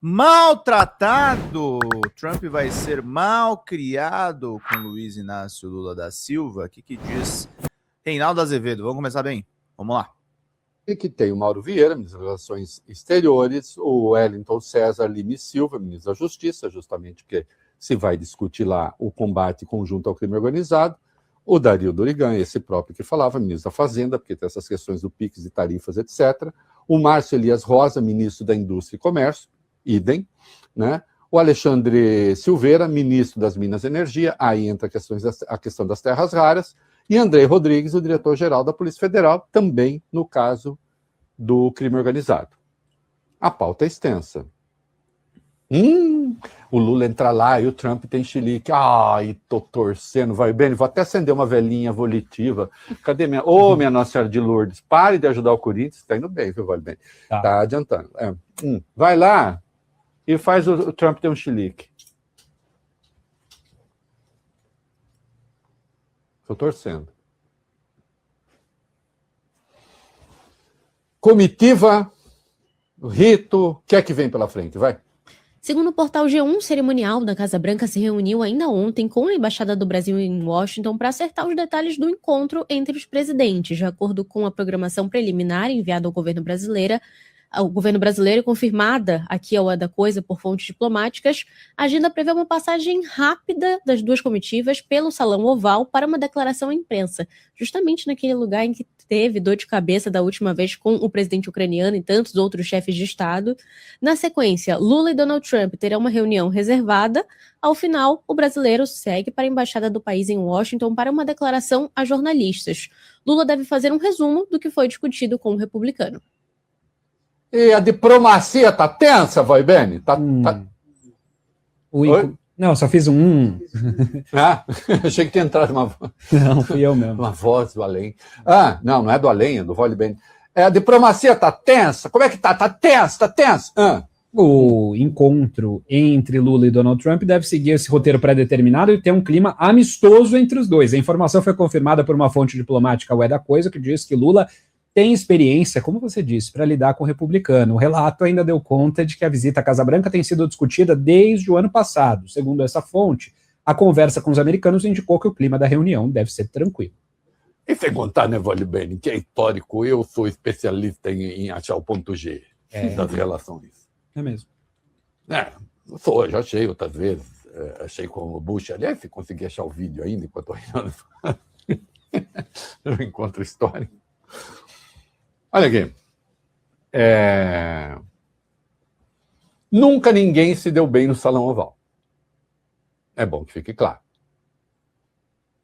Maltratado! Trump vai ser mal criado com Luiz Inácio Lula da Silva? O que diz Reinaldo Azevedo? Vamos começar bem? Vamos lá. E que tem o Mauro Vieira, ministro das Relações Exteriores, o Wellington César Lima Silva, ministro da Justiça, justamente porque se vai discutir lá o combate conjunto ao crime organizado, o Dario Dorigan, esse próprio que falava, ministro da Fazenda, porque tem essas questões do PIX e tarifas, etc. O Márcio Elias Rosa, ministro da Indústria e Comércio, idem, né? O Alexandre Silveira, ministro das Minas e Energia, aí entra a questão das terras raras, e André Rodrigues, o diretor-geral da Polícia Federal, também no caso do crime organizado. A pauta é extensa. O Lula entra lá e o Trump tem chilique. Ai, tô torcendo, vai bem. Vou até acender uma velhinha volitiva. Cadê minha... minha Nossa Senhora de Lourdes, pare de ajudar o Corinthians. Tá indo bem, viu, vale bem. Tá adiantando. Vai lá e faz o Trump ter um chilique. Estou torcendo. Comitiva, rito, o que é que vem pela frente? Vai. Segundo o portal G1, o cerimonial da Casa Branca se reuniu ainda ontem com a Embaixada do Brasil em Washington para acertar os detalhes do encontro entre os presidentes. De acordo com a programação preliminar enviada ao governo brasileiro e confirmada aqui ao É da Coisa por fontes diplomáticas, a agenda prevê uma passagem rápida das duas comitivas pelo Salão Oval para uma declaração à imprensa, justamente naquele lugar em que teve dor de cabeça da última vez com o presidente ucraniano e tantos outros chefes de Estado. Na sequência, Lula e Donald Trump terão uma reunião reservada. Ao final, o brasileiro segue para a embaixada do país em Washington para uma declaração a jornalistas. Lula deve fazer um resumo do que foi discutido com o republicano. E a diplomacia tá tensa, vai, Beni? Não, só fiz Achei que tinha entrado uma voz. Não, fui eu mesmo. Uma voz do além. Não é do além, é do Vale Beni. A diplomacia tá tensa? Como é que tá? Tá tensa. O encontro entre Lula e Donald Trump deve seguir esse roteiro pré-determinado e ter um clima amistoso entre os dois. A informação foi confirmada por uma fonte diplomática ao É da Coisa, que diz que Lula tem experiência, como você disse, para lidar com o republicano. O relato ainda deu conta de que a visita à Casa Branca tem sido discutida desde o ano passado. Segundo essa fonte, a conversa com os americanos indicou que o clima da reunião deve ser tranquilo. E sem contar, né, Vale Beni, que é histórico, eu sou especialista em achar o ponto G das relações. É mesmo. Já achei outras vezes, achei com o Bush, aliás, se consegui achar o vídeo ainda, enquanto eu encontro histórico. Olha aqui. Nunca ninguém se deu bem no Salão Oval. É bom que fique claro.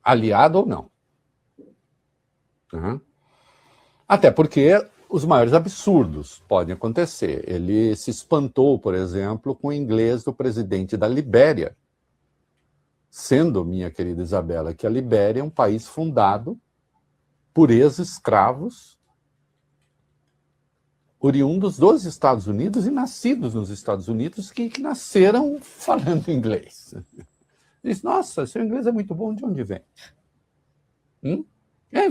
Aliado ou não. Até porque os maiores absurdos podem acontecer. Ele se espantou, por exemplo, com o inglês do presidente da Libéria. Sendo, minha querida Isabela, que a Libéria é um país fundado por ex-escravos oriundos dos Estados Unidos e nascidos nos Estados Unidos que nasceram falando inglês. Diz, nossa, seu inglês é muito bom, de onde vem?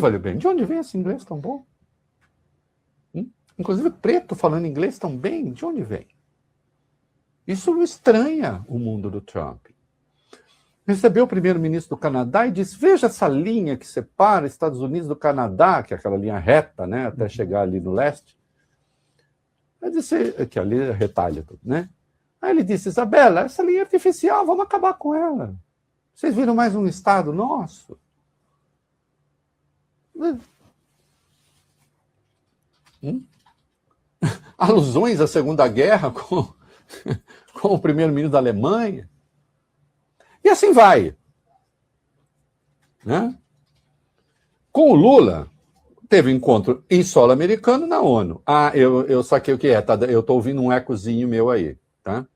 Vale bem, de onde vem esse inglês tão bom? Inclusive preto falando inglês tão bem, de onde vem? Isso estranha o mundo do Trump. Recebeu o primeiro-ministro do Canadá e disse, veja essa linha que separa Estados Unidos do Canadá, que é aquela linha reta, né, até chegar ali no leste. Aí disse, que ali retalha tudo, né? Aí ele disse, Isabela, essa linha é artificial, vamos acabar com ela. Vocês viram mais um estado nosso? Alusões à Segunda Guerra com o primeiro-ministro da Alemanha. E assim vai. Com o Lula, teve encontro em solo americano na ONU. Eu saquei o que é, tá? Eu estou ouvindo um ecozinho meu aí, tá?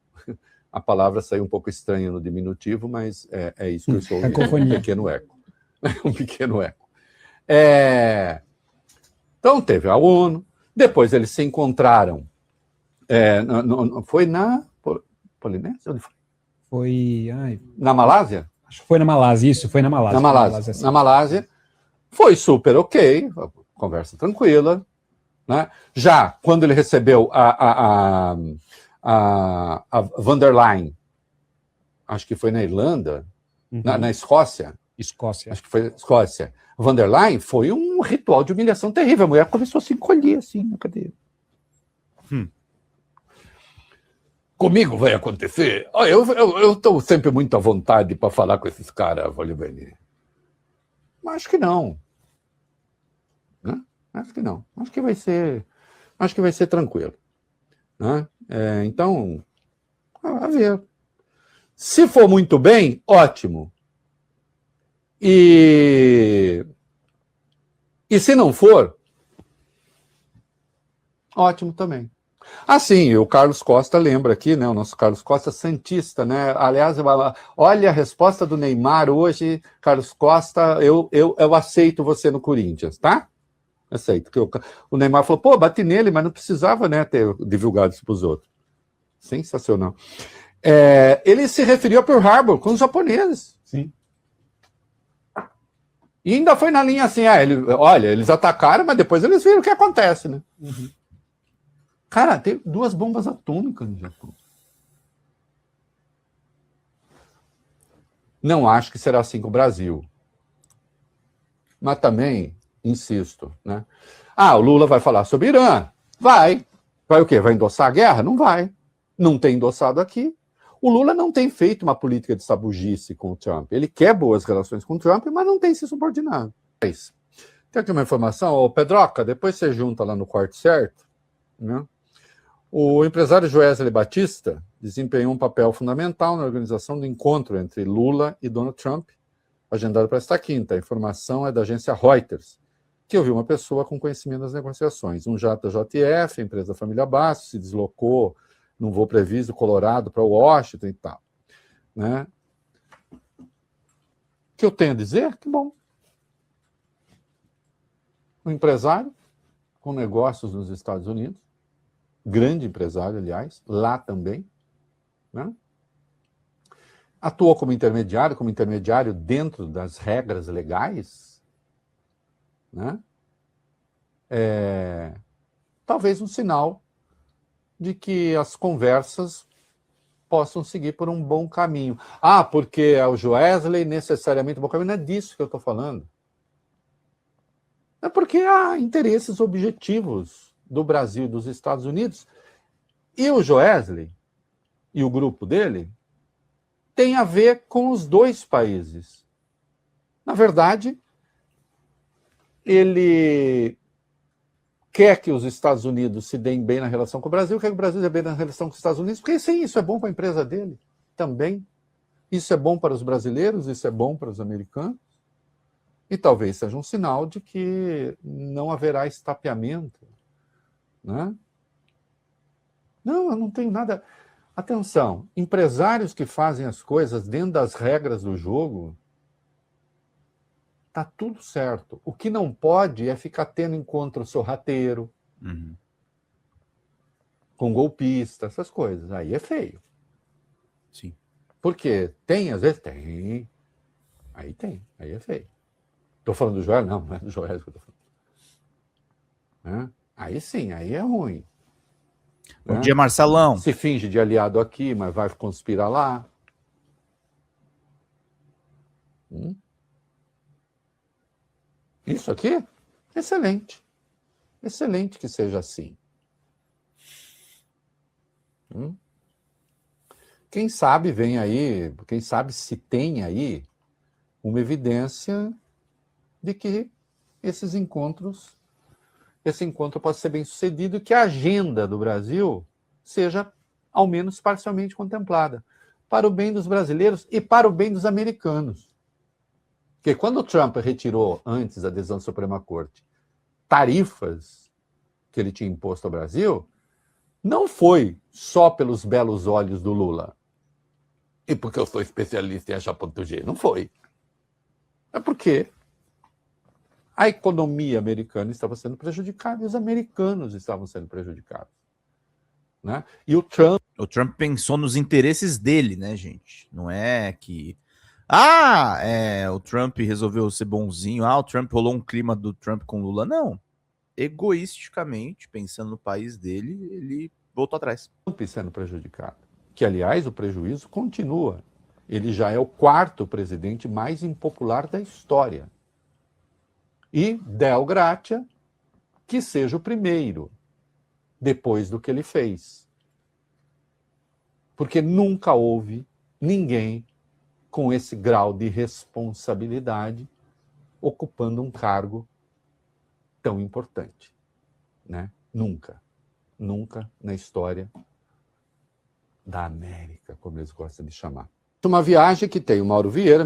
A palavra saiu um pouco estranha no diminutivo, mas é isso que eu estou ouvindo. Um pequeno eco. Um pequeno eco. Então, teve a ONU, depois eles se encontraram. Foi na Polinésia? Onde foi? Foi... Na Malásia? Acho que foi na Malásia, isso, foi na Malásia. Na Malásia. Foi super ok, conversa tranquila. Né? Já quando ele recebeu a van der Leyen, acho que foi na Irlanda, na Escócia. Escócia. Acho que foi Escócia. Van der Leyen foi um ritual de humilhação terrível. A mulher começou a se encolher assim na cadeira. Comigo vai acontecer? Eu estou sempre muito à vontade para falar com esses caras, Valibeni. Mas acho que não. Né? Acho que não. Acho que vai ser tranquilo. Né? Então, a ver. Se for muito bem, ótimo. E se não for, ótimo também. Sim, o Carlos Costa lembra aqui, né? O nosso Carlos Costa santista, né? Aliás, olha a resposta do Neymar hoje, Carlos Costa, eu aceito você no Corinthians, tá? Aceito. O Neymar falou, pô, bati nele, mas não precisava, né, ter divulgado isso para os outros. Sensacional. Ele se referiu a Pearl Harbor com os japoneses. Sim. E ainda foi na linha assim, eles atacaram, mas depois eles viram o que acontece, né? Cara, tem 2 bombas atômicas no Japão. Não acho que será assim com o Brasil. Mas também, insisto, né? O Lula vai falar sobre Irã? Vai. Vai o quê? Vai endossar a guerra? Não vai. Não tem endossado aqui. O Lula não tem feito uma política de sabugice com o Trump. Ele quer boas relações com o Trump, mas não tem se subordinado. É isso. Tem aqui uma informação. Pedroca, depois você junta lá no quarto certo, né? O empresário Joesley Batista desempenhou um papel fundamental na organização do encontro entre Lula e Donald Trump, agendado para esta quinta. A informação é da agência Reuters, que ouviu uma pessoa com conhecimento das negociações. Um jato da JF, a empresa da família Bastos, se deslocou num voo previsto Colorado para Washington e tal. Né? O que eu tenho a dizer? Que bom. Um empresário com negócios nos Estados Unidos, grande empresário, aliás, lá também, né? Atuou como intermediário dentro das regras legais, né? Talvez um sinal de que as conversas possam seguir por um bom caminho. Porque é o Joesley necessariamente um bom caminho. Não é disso que eu estou falando. É porque há interesses objetivos do Brasil e dos Estados Unidos, e o Joesley e o grupo dele tem a ver com os 2 países. Na verdade, ele quer que os Estados Unidos se deem bem na relação com o Brasil, quer que o Brasil se dê bem na relação com os Estados Unidos, porque sim, isso é bom para a empresa dele também. Isso é bom para os brasileiros, isso é bom para os americanos, e talvez seja um sinal de que não haverá estapeamento. Né? Não, eu não tenho nada. Atenção, empresários que fazem as coisas dentro das regras do jogo, tá tudo certo. O que não pode é ficar tendo encontro sorrateiro, com golpista, essas coisas. Aí é feio. Sim. Porque tem, às vezes tem. Aí tem, aí é feio. Estou falando do Joel? Não é do Joel que eu estou falando. Né? Aí sim, aí é ruim. Bom dia, Marcelão. Se finge de aliado aqui, mas vai conspirar lá. Isso aqui? Excelente. Excelente que seja assim. Quem sabe vem aí, quem sabe se tem aí uma evidência de que esse encontro pode ser bem sucedido e que a agenda do Brasil seja, ao menos, parcialmente contemplada, para o bem dos brasileiros e para o bem dos americanos. Porque quando o Trump retirou, antes da decisão da Suprema Corte, tarifas que ele tinha imposto ao Brasil, não foi só pelos belos olhos do Lula. E porque eu sou especialista em achar ponto G. Não foi. É porque a economia americana estava sendo prejudicada e os americanos estavam sendo prejudicados. Né? E o Trump pensou nos interesses dele, né, gente? Não é que... o Trump resolveu ser bonzinho. O Trump rolou um clima do Trump com Lula. Não. Egoisticamente, pensando no país dele, ele voltou atrás. Trump sendo prejudicado. Que, aliás, o prejuízo continua. Ele já é o 4º presidente mais impopular da história. E, Deo gratia, que seja o primeiro, depois do que ele fez. Porque nunca houve ninguém com esse grau de responsabilidade ocupando um cargo tão importante, né? Nunca na história da América, como eles gostam de chamar. Uma viagem que tem o Mauro Vieira.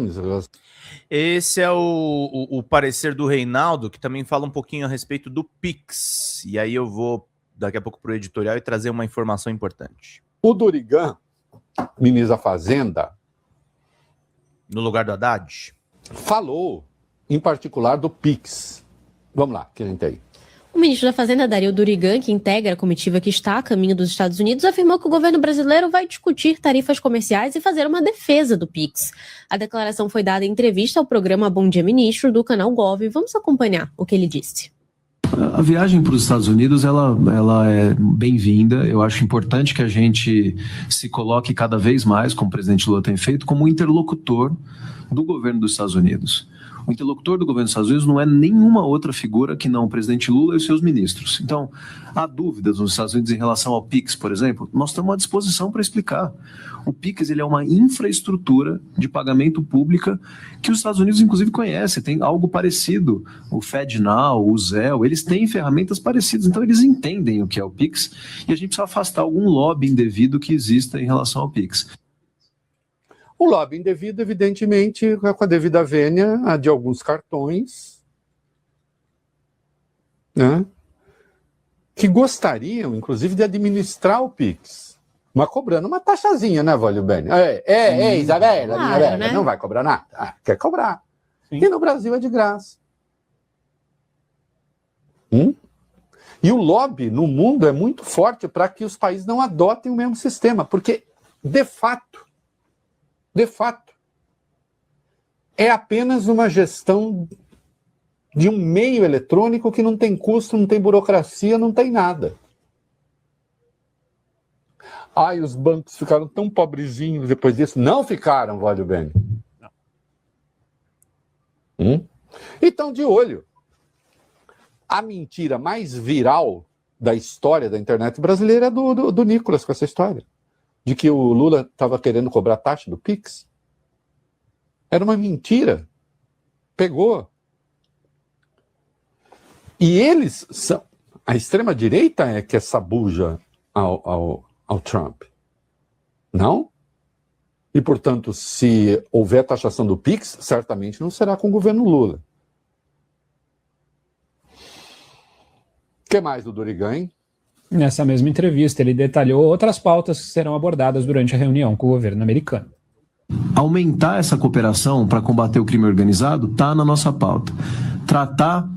Esse é o parecer do Reinaldo, que também fala um pouquinho a respeito do Pix. E aí eu vou, daqui a pouco, para o editorial e trazer uma informação importante. O Dorigan, ministro da Fazenda, no lugar do Haddad, falou, em particular, do Pix. Vamos lá, quem tem aí? O ministro da Fazenda, Dario Dorigan, que integra a comitiva que está a caminho dos Estados Unidos, afirmou que o governo brasileiro vai discutir tarifas comerciais e fazer uma defesa do Pix. A declaração foi dada em entrevista ao programa Bom Dia Ministro, do canal Gov. Vamos acompanhar o que ele disse. A viagem para os Estados Unidos, ela é bem-vinda. Eu acho importante que a gente se coloque cada vez mais, como o presidente Lula tem feito, como interlocutor do governo dos Estados Unidos. O interlocutor do governo dos Estados Unidos não é nenhuma outra figura que não o presidente Lula e os seus ministros. Então, há dúvidas nos Estados Unidos em relação ao PIX, por exemplo, nós estamos à disposição para explicar. O PIX ele é uma infraestrutura de pagamento pública que os Estados Unidos, inclusive, conhecem. Tem algo parecido. O FedNow, o Zelle, eles têm ferramentas parecidas. Então, eles entendem o que é o PIX e a gente precisa afastar algum lobby indevido que exista em relação ao PIX. O lobby indevido, evidentemente, com a devida vênia de alguns cartões, né, que gostariam, inclusive, de administrar o Pix, mas cobrando uma taxazinha, né, Vólio Bene? Isabela, claro, Isabela, né? não vai cobrar nada? Quer cobrar. Sim. E no Brasil é de graça. E o lobby no mundo é muito forte para que os países não adotem o mesmo sistema, porque, de fato, é apenas uma gestão de um meio eletrônico que não tem custo, não tem burocracia, não tem nada. Ai, os bancos ficaram tão pobrezinhos depois disso. Não ficaram, Vólio Bene. Então, de olho. A mentira mais viral da história da internet brasileira é do Nicolas com essa história. De que o Lula estava querendo cobrar taxa do Pix. Era uma mentira. Pegou. E eles são... A extrema-direita é que é sabuja ao Trump. Não? E, portanto, se houver taxação do Pix, certamente não será com o governo Lula. O que mais do Dorigan, hein? Nessa mesma entrevista, ele detalhou outras pautas que serão abordadas durante a reunião com o governo americano. Aumentar essa cooperação para combater o crime organizado está na nossa pauta. Tratar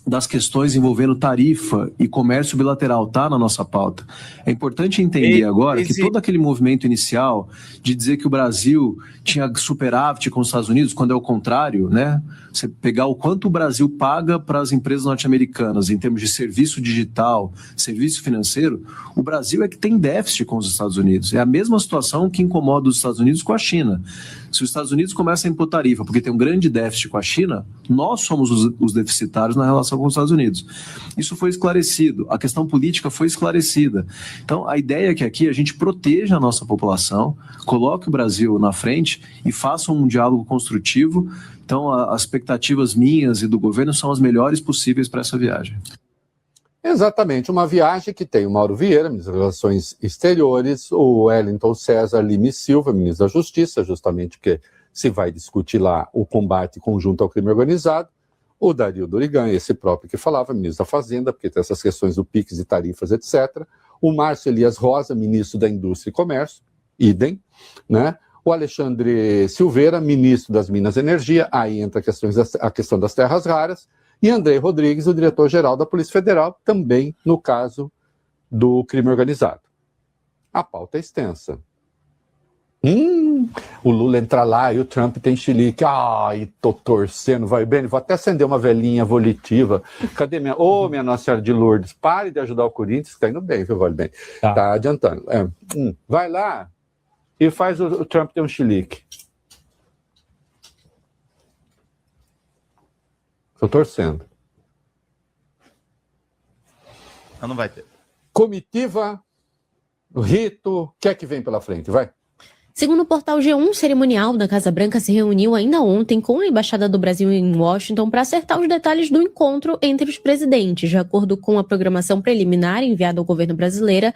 das questões envolvendo tarifa e comércio bilateral está na nossa pauta. É importante entender agora que todo aquele movimento inicial de dizer que o Brasil tinha superávit com os Estados Unidos, quando é o contrário, né? Você pegar o quanto o Brasil paga para as empresas norte-americanas em termos de serviço digital, serviço financeiro, o Brasil é que tem déficit com os Estados Unidos. É a mesma situação que incomoda os Estados Unidos com a China. Se os Estados Unidos começam a impor tarifa porque tem um grande déficit com a China, nós somos os deficitários na relação com os Estados Unidos. Isso foi esclarecido, a questão política foi esclarecida. Então, a ideia é que aqui a gente proteja a nossa população, coloque o Brasil na frente e faça um diálogo construtivo. Então, as expectativas minhas e do governo são as melhores possíveis para essa viagem. Exatamente, uma viagem que tem o Mauro Vieira, ministro das Relações Exteriores, o Wellington César Lima Silva, ministro da Justiça, justamente porque se vai discutir lá o combate conjunto ao crime organizado, o Dario Dorigan, esse próprio que falava, ministro da Fazenda, porque tem essas questões do PIX e tarifas, etc. O Márcio Elias Rosa, ministro da Indústria e Comércio, idem, né? O Alexandre Silveira, ministro das Minas e Energia, aí entra a questão das terras raras, e Andrei Rodrigues, o diretor-geral da Polícia Federal, também no caso do crime organizado. A pauta é extensa. O Lula entra lá e o Trump tem chilique. Ai, tô torcendo, vai bem. Vou até acender uma velhinha volitiva. Cadê minha... minha Nossa Senhora de Lourdes, pare de ajudar o Corinthians, que tá indo bem, viu, vale bem. Tá adiantando. Vai lá e faz o Trump ter um chilique. Tô torcendo. Não vai ter. Comitiva, rito, o que é que vem pela frente? Vai. Segundo o portal G1, o cerimonial da Casa Branca se reuniu ainda ontem com a Embaixada do Brasil em Washington para acertar os detalhes do encontro entre os presidentes. De acordo com a programação preliminar enviada ao governo brasileiro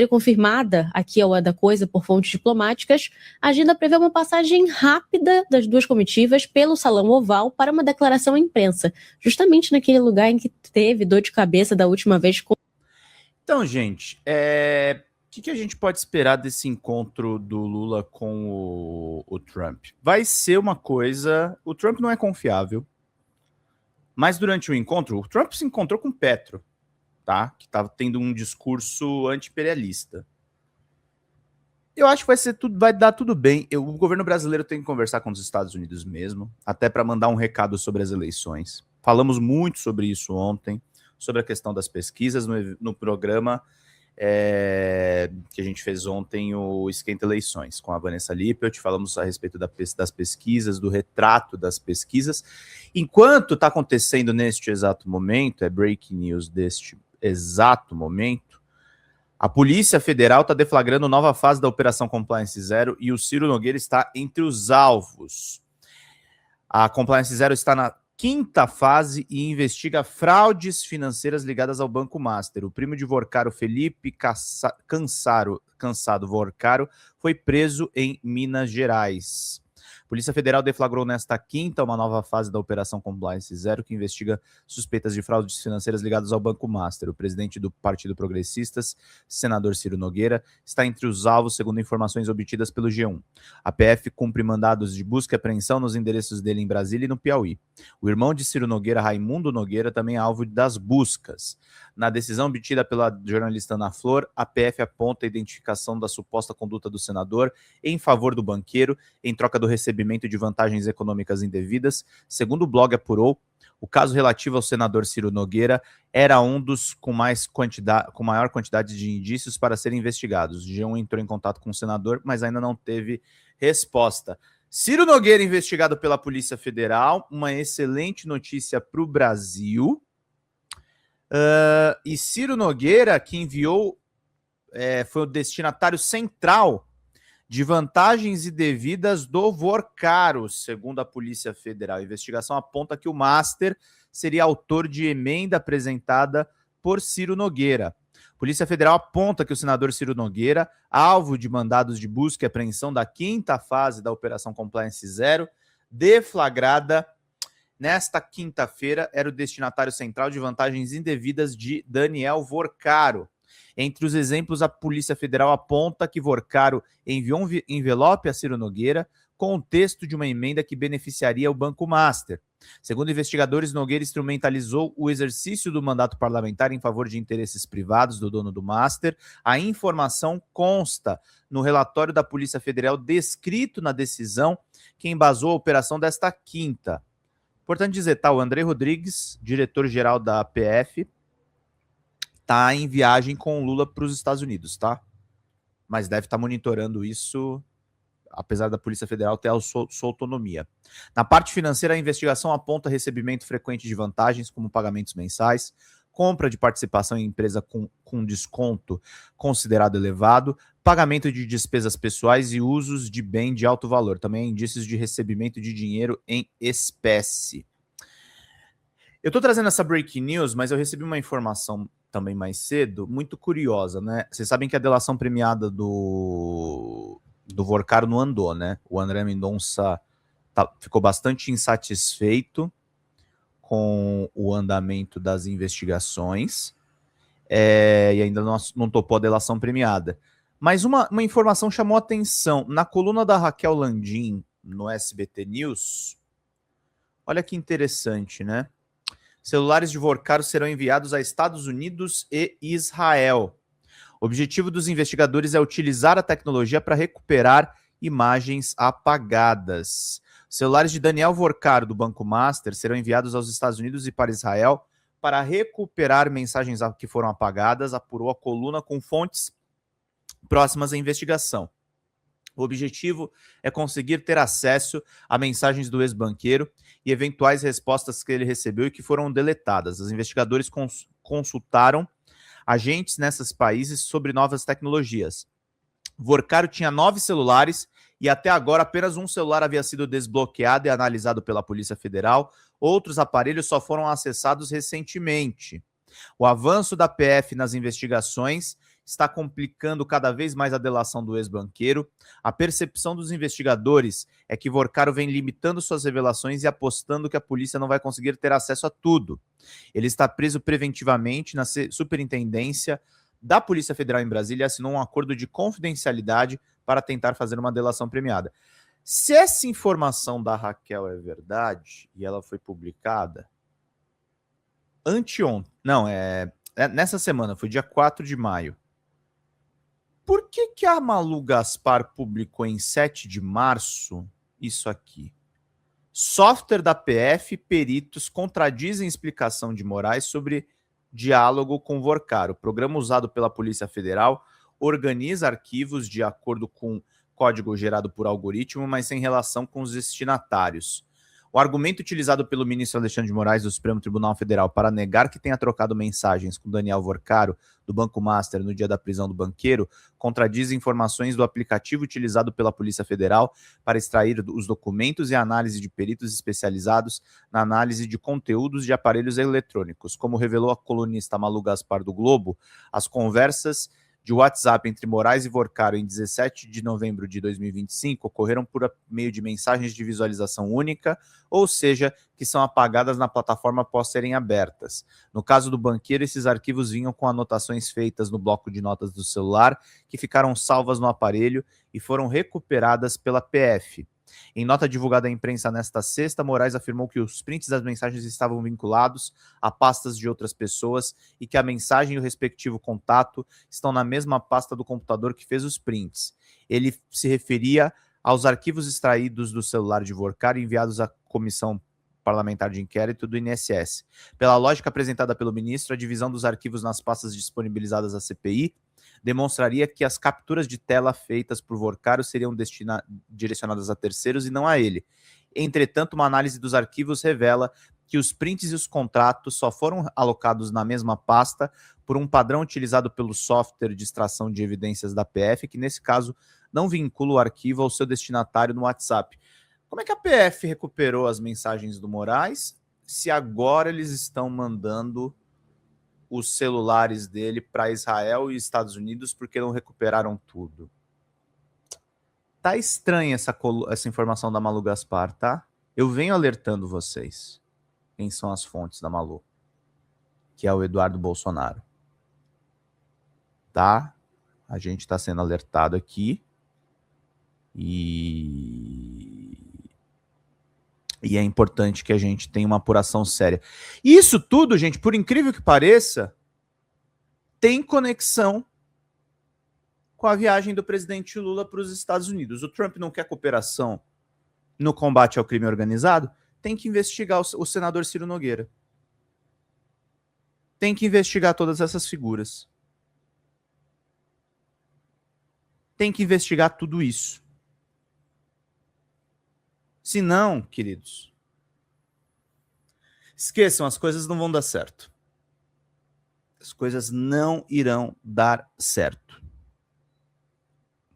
e confirmada aqui ao É da Coisa por fontes diplomáticas, a agenda prevê uma passagem rápida das duas comitivas pelo Salão Oval para uma declaração à imprensa, justamente naquele lugar em que teve dor de cabeça da última vez com... Então, gente, o que a gente pode esperar desse encontro do Lula com o Trump? Vai ser uma coisa... O Trump não é confiável, mas durante o encontro, o Trump se encontrou com o Petro, tá? Que estava tendo um discurso anti-imperialista. Eu acho que vai dar tudo bem. O governo brasileiro tem que conversar com os Estados Unidos mesmo, até para mandar um recado sobre as eleições. Falamos muito sobre isso ontem, sobre a questão das pesquisas no programa que a gente fez ontem, o Esquenta Eleições, com a Vanessa Lippert. Falamos a respeito das pesquisas, do retrato das pesquisas. Enquanto está acontecendo neste exato momento, é breaking news deste exato momento, a Polícia Federal está deflagrando nova fase da Operação Compliance Zero e o Ciro Nogueira está entre os alvos. A Compliance Zero está na 5ª fase e investiga fraudes financeiras ligadas ao Banco Master. O primo de Vorcaro, Felipe Cansado Vorcaro, foi preso em Minas Gerais. A Polícia Federal deflagrou nesta quinta uma nova fase da Operação Compliance Zero, que investiga suspeitas de fraudes financeiras ligadas ao Banco Master. O presidente do Partido Progressistas, senador Ciro Nogueira, está entre os alvos, segundo informações obtidas pelo G1. A PF cumpre mandados de busca e apreensão nos endereços dele em Brasília e no Piauí. O irmão de Ciro Nogueira, Raimundo Nogueira, também é alvo das buscas. Na decisão obtida pela jornalista Ana Flor, a PF aponta a identificação da suposta conduta do senador em favor do banqueiro, em troca do recebimento de vantagens econômicas indevidas. Segundo o blog apurou, o caso relativo ao senador Ciro Nogueira era um dos com maior quantidade de indícios para serem investigados. O G1 entrou em contato com o senador, mas ainda não teve resposta. Ciro Nogueira investigado pela Polícia Federal, uma excelente notícia para o Brasil. E Ciro Nogueira, que enviou, foi o destinatário central de vantagens indevidas do Vorcaro, segundo a Polícia Federal. A investigação aponta que o Master seria autor de emenda apresentada por Ciro Nogueira. A Polícia Federal aponta que o senador Ciro Nogueira, alvo de mandados de busca e apreensão da 5ª fase da Operação Compliance Zero, deflagrada nesta quinta-feira, era o destinatário central de vantagens indevidas de Daniel Vorcaro. Entre os exemplos, a Polícia Federal aponta que Vorcaro enviou um envelope a Ciro Nogueira com o texto de uma emenda que beneficiaria o Banco Master. Segundo investigadores, Nogueira instrumentalizou o exercício do mandato parlamentar em favor de interesses privados do dono do Master. A informação consta no relatório da Polícia Federal descrito na decisão que embasou a operação desta quinta. Importante dizer, tá? O André Rodrigues, diretor-geral da PF, tá em viagem com o Lula para os Estados Unidos, tá? Mas deve estar monitorando isso, apesar da Polícia Federal ter a sua autonomia. Na parte financeira, a investigação aponta recebimento frequente de vantagens, como pagamentos mensais, compra de participação em empresa com desconto considerado elevado, pagamento de despesas pessoais e usos de bem de alto valor. Também há indícios de recebimento de dinheiro em espécie. Eu estou trazendo essa breaking news, mas eu recebi uma informação também mais cedo, muito curiosa, né? Vocês sabem que a delação premiada do Vorcaro não andou, né? O André Mendonça ficou bastante insatisfeito com o andamento das investigações e ainda não topou a delação premiada. Mas uma informação chamou a atenção. Na coluna da Raquel Landim, no SBT News, olha que interessante, né? Celulares de Vorcaro serão enviados a Estados Unidos e Israel. O objetivo dos investigadores é utilizar a tecnologia para recuperar imagens apagadas. Celulares de Daniel Vorcaro, do Banco Master, serão enviados aos Estados Unidos e para Israel para recuperar mensagens que foram apagadas, apurou a coluna com fontes próximas à investigação. O objetivo é conseguir ter acesso a mensagens do ex-banqueiro e eventuais respostas que ele recebeu e que foram deletadas. Os investigadores consultaram agentes nesses países sobre novas tecnologias. Vorcaro tinha 9 celulares e até agora apenas um celular havia sido desbloqueado e analisado pela Polícia Federal. Outros aparelhos só foram acessados recentemente. O avanço da PF nas investigações está complicando cada vez mais a delação do ex-banqueiro. A percepção dos investigadores é que Vorcaro vem limitando suas revelações e apostando que a polícia não vai conseguir ter acesso a tudo. Ele está preso preventivamente na superintendência da Polícia Federal em Brasília e assinou um acordo de confidencialidade para tentar fazer uma delação premiada. Se essa informação da Raquel é verdade, e ela foi publicada anteontem, não, nessa semana, foi dia 4 de maio, por que a Malu Gaspar publicou em 7 de março isso aqui? Software da PF, peritos contradizem explicação de Moraes sobre diálogo com Vorcaro. O programa usado pela Polícia Federal organiza arquivos de acordo com código gerado por algoritmo, mas sem relação com os destinatários. O argumento utilizado pelo ministro Alexandre de Moraes do Supremo Tribunal Federal para negar que tenha trocado mensagens com Daniel Vorcaro, do Banco Master, no dia da prisão do banqueiro, contradiz informações do aplicativo utilizado pela Polícia Federal para extrair os documentos e análise de peritos especializados na análise de conteúdos de aparelhos eletrônicos. Como revelou a colunista Malu Gaspar do Globo, as conversas de WhatsApp entre Moraes e Vorcaro em 17 de novembro de 2025 ocorreram por meio de mensagens de visualização única, ou seja, que são apagadas na plataforma após serem abertas. No caso do banqueiro, esses arquivos vinham com anotações feitas no bloco de notas do celular, que ficaram salvas no aparelho e foram recuperadas pela PF. Em nota divulgada à imprensa nesta sexta, Moraes afirmou que os prints das mensagens estavam vinculados a pastas de outras pessoas e que a mensagem e o respectivo contato estão na mesma pasta do computador que fez os prints. Ele se referia aos arquivos extraídos do celular de Vorcaro e enviados à Comissão Parlamentar de Inquérito do INSS. Pela lógica apresentada pelo ministro, a divisão dos arquivos nas pastas disponibilizadas à CPI demonstraria que as capturas de tela feitas por Vorcaro seriam direcionadas a terceiros e não a ele. Entretanto, uma análise dos arquivos revela que os prints e os contratos só foram alocados na mesma pasta por um padrão utilizado pelo software de extração de evidências da PF, que nesse caso não vincula o arquivo ao seu destinatário no WhatsApp. Como é que a PF recuperou as mensagens do Moraes se agora eles estão mandando os celulares dele para Israel e Estados Unidos porque não recuperaram tudo? Tá estranha essa informação da Malu Gaspar, tá? Eu venho alertando vocês quem são as fontes da Malu, que é o Eduardo Bolsonaro. Tá? A gente está sendo alertado aqui e é importante que a gente tenha uma apuração séria. E isso tudo, gente, por incrível que pareça, tem conexão com a viagem do presidente Lula para os Estados Unidos. O Trump não quer cooperação no combate ao crime organizado? Tem que investigar o senador Ciro Nogueira. Tem que investigar todas essas figuras. Tem que investigar tudo isso. Se não, queridos, esqueçam, as coisas não vão dar certo. As coisas não irão dar certo.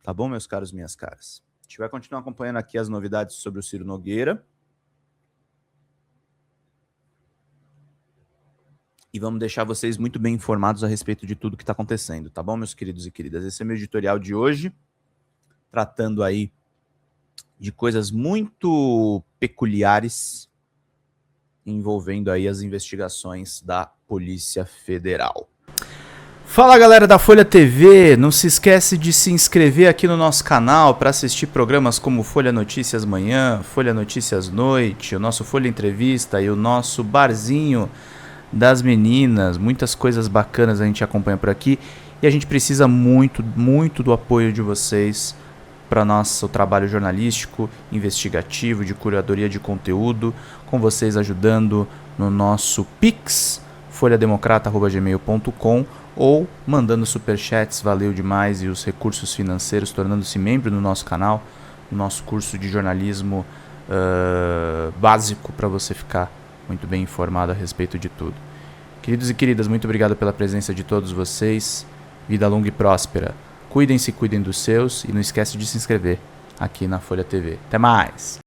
Tá bom, meus caros, minhas caras? A gente vai continuar acompanhando aqui as novidades sobre o Ciro Nogueira. E vamos deixar vocês muito bem informados a respeito de tudo que está acontecendo, tá bom, meus queridos e queridas? Esse é meu editorial de hoje, tratando aí de coisas muito peculiares envolvendo aí as investigações da Polícia Federal. Fala, galera da Folha TV, não se esquece de se inscrever aqui no nosso canal para assistir programas como Folha Notícias Manhã, Folha Notícias Noite, o nosso Folha Entrevista e o nosso Barzinho das Meninas. Muitas coisas bacanas a gente acompanha por aqui. E a gente precisa muito, muito do apoio de vocês para nosso trabalho jornalístico, investigativo, de curadoria de conteúdo, com vocês ajudando no nosso Pix, folhademocrata@gmail.com, ou mandando superchats, valeu demais, e os recursos financeiros, tornando-se membro do nosso canal, no nosso curso de jornalismo básico, para você ficar muito bem informado a respeito de tudo. Queridos e queridas, muito obrigado pela presença de todos vocês. Vida longa e próspera. Cuidem-se, cuidem dos seus, e não esquece de se inscrever aqui na Folha TV. Até mais!